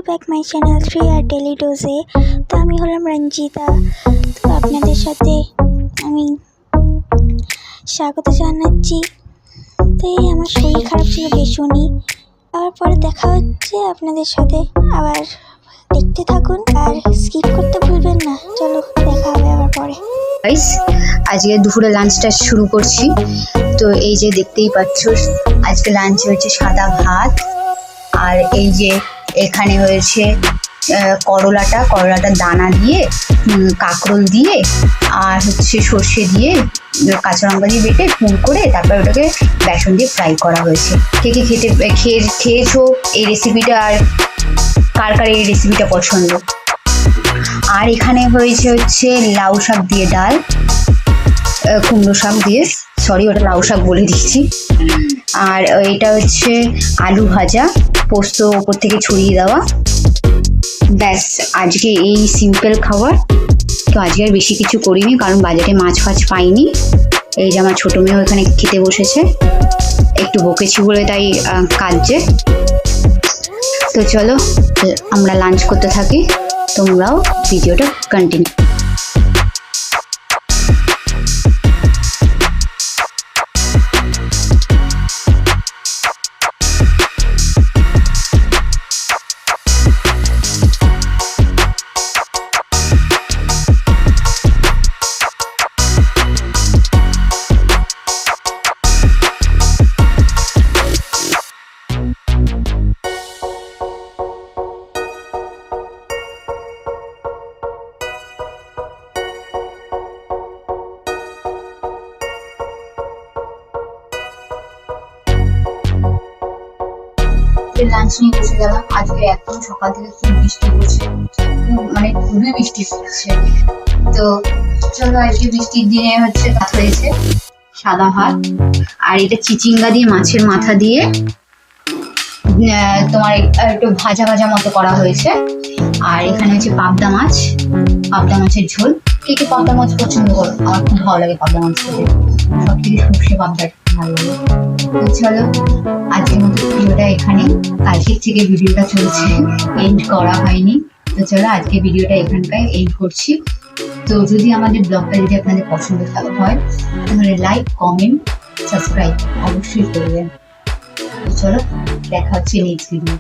Back my channel 3 আর daily ডোজে। তো আমি হলাম রঞ্জিতা। তো আপনাদের সাথে আমি স্বাগত জানাচ্ছি। তো এই আমার শরীর খারাপ ছিল ভীষণই। আবার পরে দেখা হচ্ছে আপনাদের সাথে। আবার দেখতে থাকুন আর স্কিপ করতে ভুলবেন না। চলো দেখা হবে আবার পরে। গাইস, আজকে দুপুরে লাঞ্চটা শুরু করছি। তো এই যে দেখতেই পাচ্ছ, আজকে লাঞ্চে হয়েছে সাদা ভাত, আর এই যে এখানে হয়েছে করলাটা দানা দিয়ে, কাঁকরোল দিয়ে, আর হচ্ছে সর্ষে দিয়ে, কাঁচা লঙ্কা দিয়ে বেটে পুর করে তারপর ওটাকে বেসন দিয়ে ফ্রাই করা হয়েছে। কে কে খেয়েছো এই রেসিপিটা, আর কার কার এই রেসিপিটা পছন্দ। আর এখানে হয়েছে হচ্ছে লাউ শাক দিয়ে ডাল, কুমড়ো শাক দিয়ে, সরি ওটা লাউ শাক বলে দিচ্ছি। আর এটা হচ্ছে আলু ভাজা, পোস্ত ওপর থেকে ছড়িয়ে দেওয়া। ব্যাস, আজকে এই সিম্পল খাবার। তো আজকে আর বেশি কিছু করিনি, কারণ বাজারে মাছ ফাছ পাইনি। এই যে আমার ছোটো মেয়েও এখানে খেতে বসেছে, একটু বকেছি বলে তাই কাঁদছে। তো চলো আমরা লাঞ্চ করতে থাকি, তোমরাও ভিডিওটা কন্টিনিউ। লাঞ্চ নিয়ে বসে গেলাম। আজকে একদম সকাল থেকে খুব বৃষ্টি পড়ছে, মানে খুবই বৃষ্টি পড়ছে। তো চলো, আজকে বৃষ্টির দিনে হচ্ছে ভাত হয়েছে সাদা ভাত, আর এটা চিচিঙ্গা দিয়ে মাছের মাথা দিয়ে তোমার একটু ভাজা ভাজা মতো করা হয়েছে। আর এখানে হচ্ছে পাবদা মাছের ঝোল। কে কে পাবদা মাছ পছন্দ করো? আমার খুব ভালো লাগে পাবদা মাছ খেতে, সব থেকে সর্ষে পাবদা ভালো লাগে। তো চলো, আজকের মতো ভিডিওটা এখানে, কালকের থেকে ভিডিওটা চলছে, এন্ড করা হয়নি। তো চলো আজকে ভিডিওটা এখানকার এন্ড করছি। তো যদি আমাদের ব্লগটা যদি আপনাদের পছন্দ হয় তাহলে লাইক, কমেন্ট, সাবস্ক্রাইব অবশ্যই করবেন। তো চলো দেখা হচ্ছে নেক্সট ভিডিও।